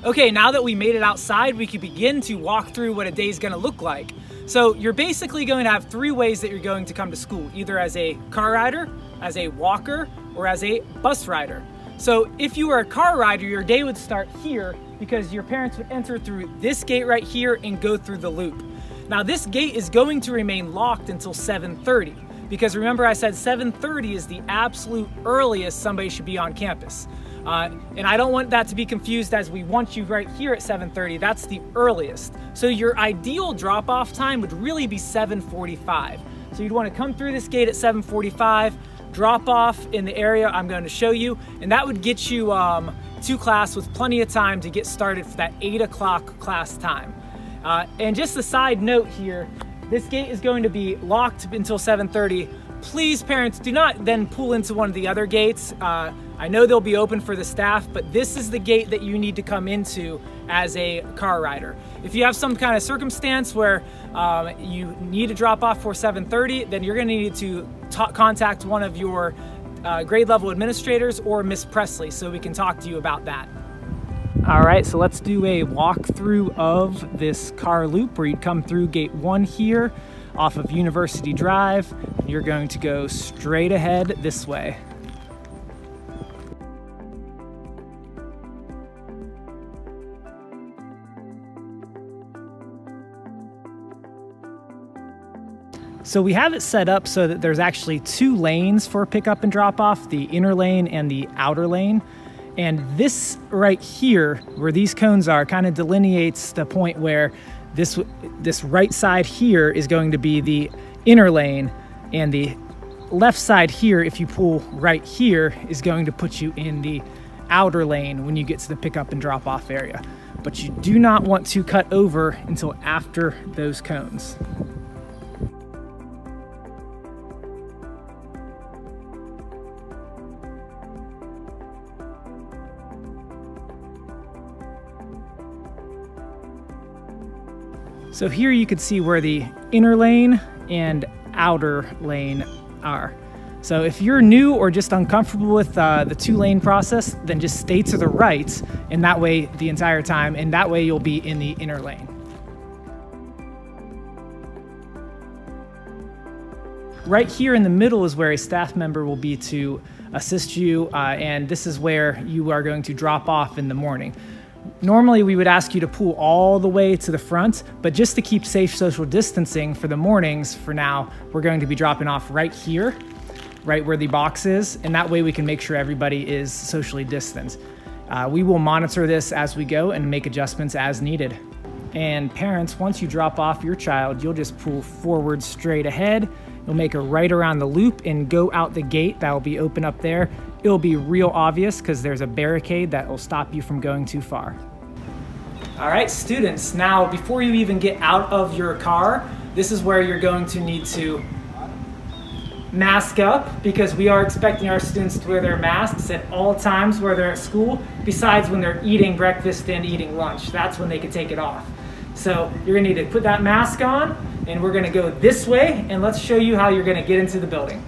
Okay, now that we made it outside, we can begin to walk through what a day is gonna look like. So you're basically going to have 3 ways that you're going to come to school, either as a car rider, as a walker, or as a bus rider. So if you were a car rider, your day would start here because your parents would enter through this gate right here and go through the loop. Now this gate is going to remain locked until 7:30 because remember I said 7:30 is the absolute earliest somebody should be on campus. And I don't want that to be confused as we want you right here at 7:30. That's the earliest. So your ideal drop-off time would really be 7:45. So you'd want to come through this gate at 7:45, drop off in the area I'm going to show you, and that would get you to class with plenty of time to get started for that 8 o'clock class time. And just a side note here, this gate is going to be locked until 7:30. Please, parents, do not then pull into one of the other gates. I know they'll be open for the staff, but this is the gate that you need to come into as a car rider. If you have some kind of circumstance where you need to drop off for 7:30, then you're going to need to contact one of your grade level administrators or Miss Presley so we can talk to you about that. All right, so let's do a walkthrough of this car loop where you'd come through gate 1 here off of University Drive. You're going to go straight ahead this way. So we have it set up so that there's actually 2 lanes for pickup and drop off, the inner lane and the outer lane. And this right here, where these cones are, kind of delineates the point where this right side here is going to be the inner lane, and the left side here, if you pull right here, is going to put you in the outer lane when you get to the pickup and drop off area. But you do not want to cut over until after those cones. So here you can see where the inner lane and outer lane are. So if you're new or just uncomfortable with the 2-lane process, then just stay to the right, and that way the entire time, and that way you'll be in the inner lane. Right here in the middle is where a staff member will be to assist you, and this is where you are going to drop off in the morning. Normally we would ask you to pull all the way to the front, but just to keep safe social distancing for the mornings, for now, we're going to be dropping off right here, right where the box is, and that way we can make sure everybody is socially distant. We will monitor this as we go and make adjustments as needed. And parents, once you drop off your child, you'll just pull forward straight ahead. You'll make a right around the loop and go out the gate that will be open up there. It'll be real obvious because there's a barricade that will stop you from going too far. All right, students, now before you even get out of your car, this is where you're going to need to mask up, because we are expecting our students to wear their masks at all times where they're at school, besides when they're eating breakfast and eating lunch. That's when they can take it off. So you're gonna need to put that mask on, and we're gonna go this way, and let's show you how you're gonna get into the building.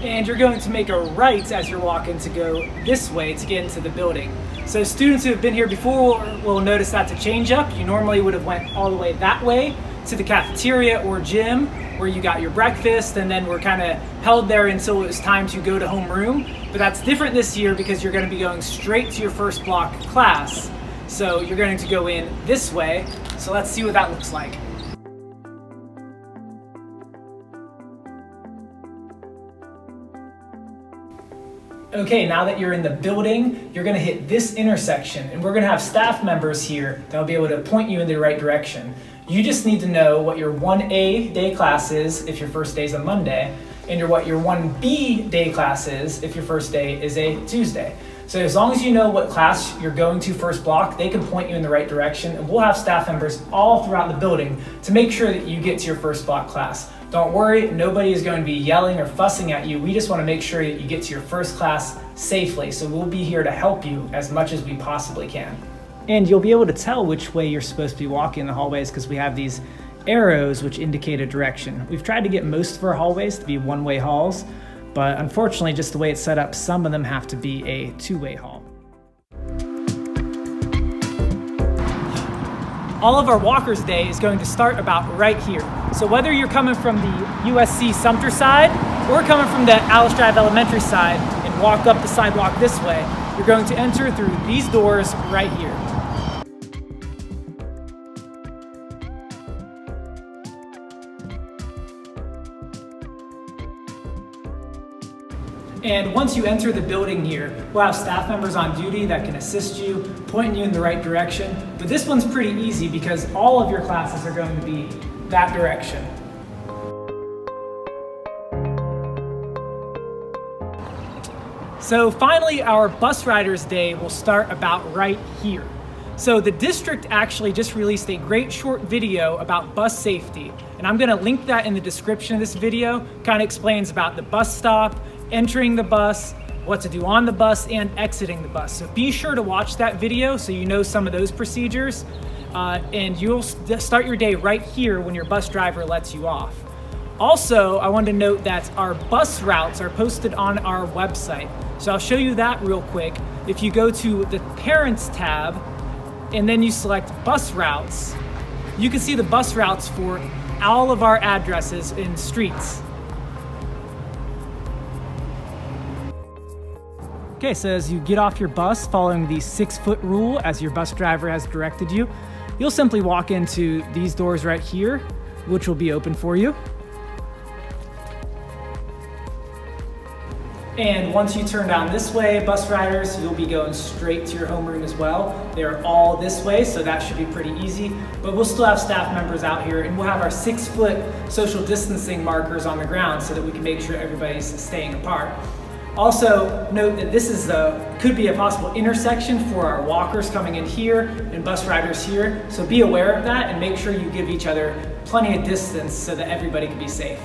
And you're going to make a right as you're walking to go this way to get into the building. So students who have been here before will notice that's a change up. You normally would have went all the way that way to the cafeteria or gym where you got your breakfast, and then we're kind of held there until it was time to go to homeroom. But that's different this year because you're going to be going straight to your first block class. So you're going to go in this way. So let's see what that looks like. Okay, now that you're in the building, you're gonna hit this intersection, and we're gonna have staff members here that'll be able to point you in the right direction. You just need to know what your 1A day class is if your first day is a Monday, and what your 1B day class is if your first day is a Tuesday. So as long as you know what class you're going to first block, they can point you in the right direction, and we'll have staff members all throughout the building to make sure that you get to your first block class. Don't worry, nobody is going to be yelling or fussing at you. We just want to make sure that you get to your first class safely. So we'll be here to help you as much as we possibly can. And you'll be able to tell which way you're supposed to be walking in the hallways because we have these arrows which indicate a direction. We've tried to get most of our hallways to be one-way halls, but unfortunately, just the way it's set up, some of them have to be a two-way hall. All of our Walkers Day is going to start about right here. So whether you're coming from the USC Sumter side or coming from the Alice Drive Elementary side and walk up the sidewalk this way, you're going to enter through these doors right here. And once you enter the building here, we'll have staff members on duty that can assist you, pointing you in the right direction. But this one's pretty easy because all of your classes are going to be that direction. So finally, our Bus Riders Day will start about right here. So the district actually just released a great short video about bus safety, and I'm gonna link that in the description of this video. Kind of explains about the bus stop, entering the bus, what to do on the bus, and exiting the bus. So be sure to watch that video so you know some of those procedures, and you'll start your day right here when your bus driver lets you off. Also, I wanted to note that our bus routes are posted on our website. So I'll show you that real quick. If you go to the Parents tab, and then you select Bus Routes, you can see the bus routes for all of our addresses in streets. Okay, so as you get off your bus following the 6-foot rule as your bus driver has directed you, you'll simply walk into these doors right here, which will be open for you. And once you turn down this way, bus riders, you'll be going straight to your homeroom as well. They're all this way, so that should be pretty easy. But we'll still have staff members out here, and we'll have our 6-foot social distancing markers on the ground so that we can make sure everybody's staying apart. Also, note that this is could be a possible intersection for our walkers coming in here and bus riders here. So be aware of that and make sure you give each other plenty of distance so that everybody can be safe.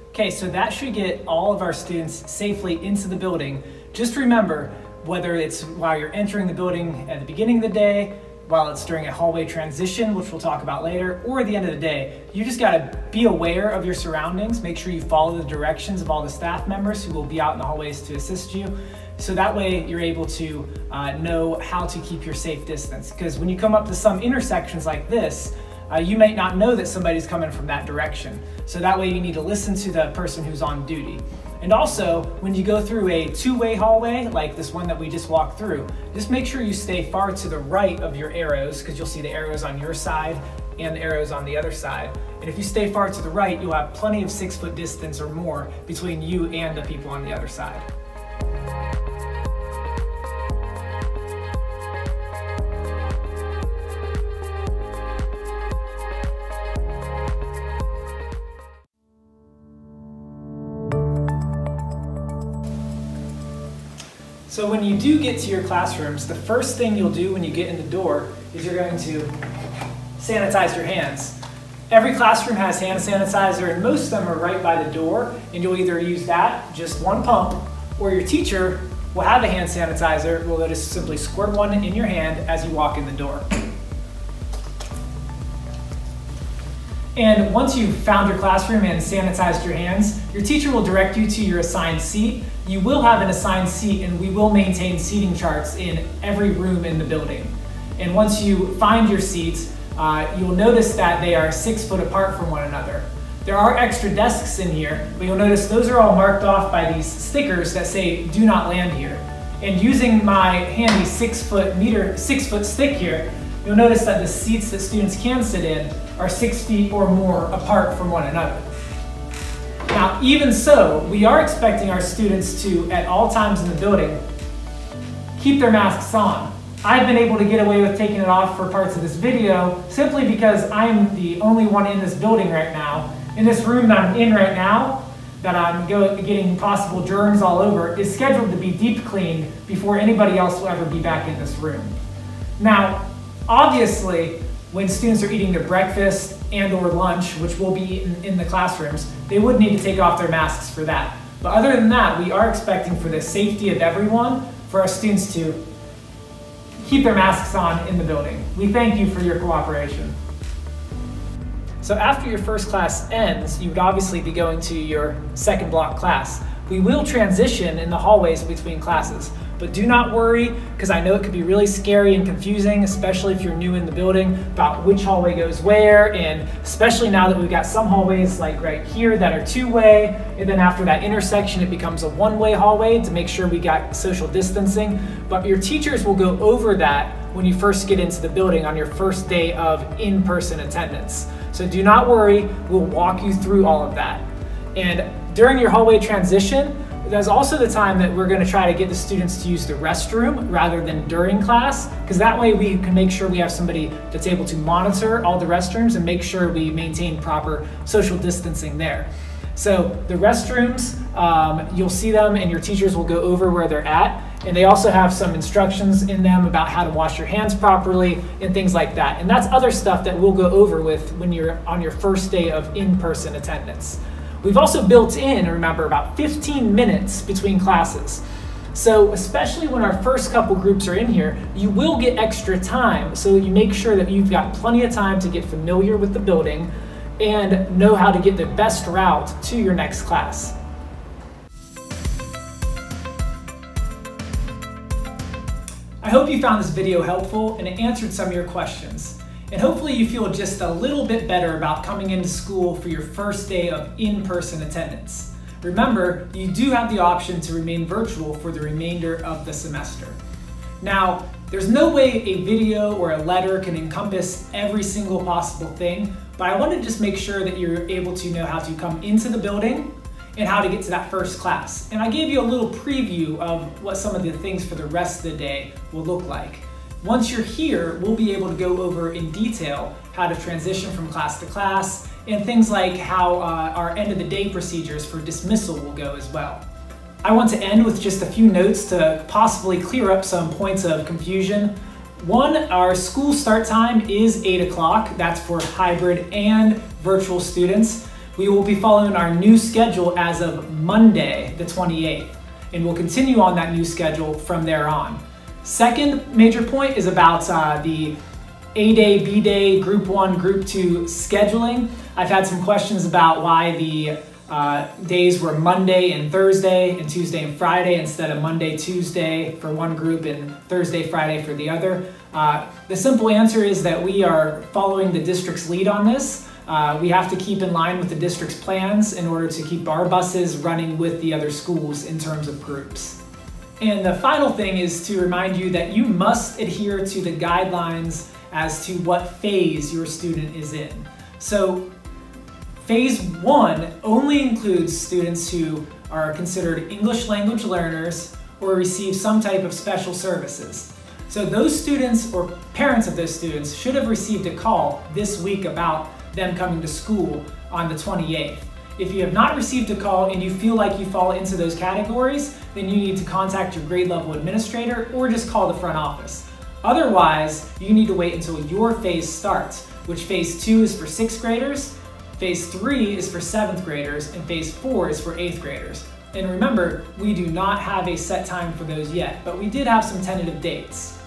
Okay, so that should get all of our students safely into the building. Just remember, whether it's while you're entering the building at the beginning of the day, while it's during a hallway transition, which we'll talk about later, or at the end of the day, you just gotta be aware of your surroundings. Make sure you follow the directions of all the staff members who will be out in the hallways to assist you. So that way you're able to know how to keep your safe distance. Because when you come up to some intersections like this, you might not know that somebody's coming from that direction. So that way you need to listen to the person who's on duty. And also, when you go through a two-way hallway, like this one that we just walked through, just make sure you stay far to the right of your arrows, because you'll see the arrows on your side and the arrows on the other side. And if you stay far to the right, you'll have plenty of 6-foot distance or more between you and the people on the other side. So when you do get to your classrooms, the first thing you'll do when you get in the door is you're going to sanitize your hands. Every classroom has hand sanitizer, and most of them are right by the door, and you'll either use that, just one pump, or your teacher will have a hand sanitizer. Well, they'll just simply squirt one in your hand as you walk in the door. And once you've found your classroom and sanitized your hands, your teacher will direct you to your assigned seat. You will have an assigned seat, and we will maintain seating charts in every room in the building. And once you find your seats, you'll notice that they are 6 foot apart from one another. There are extra desks in here, but you'll notice those are all marked off by these stickers that say "Do not land here." And using my handy 6 foot stick here, you'll notice that the seats that students can sit in are 6 feet or more apart from one another. Now, even so, we are expecting our students to, at all times in the building, keep their masks on. I've been able to get away with taking it off for parts of this video simply because I'm the only one in this building right now. In this room that I'm in right now, that I'm getting possible germs all over, is scheduled to be deep cleaned before anybody else will ever be back in this room. Now, obviously, when students are eating their breakfast and or lunch, which will be eaten in the classrooms, they would need to take off their masks for that. But other than that, we are expecting, for the safety of everyone, for our students to keep their masks on in the building. We thank you for your cooperation. So after your first class ends, you would obviously be going to your second block class. We will transition in the hallways between classes, but do not worry, because I know it could be really scary and confusing, especially if you're new in the building, about which hallway goes where, and especially now that we've got some hallways like right here that are two-way, and then after that intersection it becomes a one-way hallway to make sure we got social distancing. But your teachers will go over that when you first get into the building on your first day of in-person attendance. So do not worry, we'll walk you through all of that. And during your hallway transition, there's also the time that we're going to try to get the students to use the restroom rather than during class, because that way we can make sure we have somebody that's able to monitor all the restrooms and make sure we maintain proper social distancing there. So the restrooms, you'll see them and your teachers will go over where they're at, and they also have some instructions in them about how to wash your hands properly and things like that. And that's other stuff that we'll go over with when you're on your first day of in-person attendance. We've also built in, remember, about 15 minutes between classes. So especially when our first couple groups are in here, you will get extra time, so you make sure that you've got plenty of time to get familiar with the building and know how to get the best route to your next class. I hope you found this video helpful and it answered some of your questions. And hopefully you feel just a little bit better about coming into school for your first day of in-person attendance. Remember, you do have the option to remain virtual for the remainder of the semester. Now, there's no way a video or a letter can encompass every single possible thing, but I want to just make sure that you're able to know how to come into the building and how to get to that first class. And I gave you a little preview of what some of the things for the rest of the day will look like. Once you're here, we'll be able to go over in detail how to transition from class to class and things like how our end of the day procedures for dismissal will go as well. I want to end with just a few notes to possibly clear up some points of confusion. One, our school start time is 8 o'clock. That's for hybrid and virtual students. We will be following our new schedule as of Monday, the 28th, and we'll continue on that new schedule from there on. Second major point is about the A-Day, B-Day, Group 1, Group 2 scheduling. I've had some questions about why the days were Monday and Thursday and Tuesday and Friday instead of Monday, Tuesday for one group and Thursday, Friday for the other. The simple answer is that we are following the district's lead on this. We have to keep in line with the district's plans in order to keep our buses running with the other schools in terms of groups. And the final thing is to remind you that you must adhere to the guidelines as to what phase your student is in. So phase 1 only includes students who are considered English language learners or receive some type of special services. So those students or parents of those students should have received a call this week about them coming to school on the 28th. If you have not received a call and you feel like you fall into those categories, then you need to contact your grade level administrator or just call the front office. Otherwise, you need to wait until your phase starts, which phase 2 is for 6th graders, phase 3 is for 7th graders, and phase 4 is for 8th graders. And remember, we do not have a set time for those yet, but we did have some tentative dates.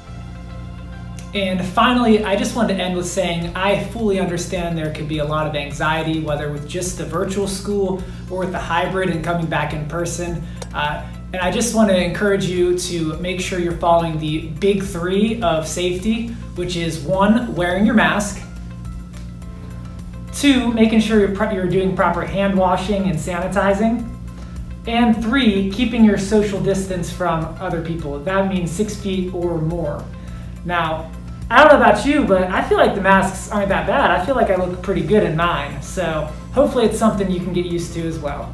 And finally, I just wanted to end with saying I fully understand there could be a lot of anxiety, whether with just the virtual school or with the hybrid and coming back in person. And I just want to encourage you to make sure you're following the big 3 of safety, which is 1, wearing your mask, 2, making sure you're doing proper hand washing and sanitizing, and 3, keeping your social distance from other people. That means 6 feet or more. Now, I don't know about you, but I feel like the masks aren't that bad. I feel like I look pretty good in mine. So hopefully it's something you can get used to as well.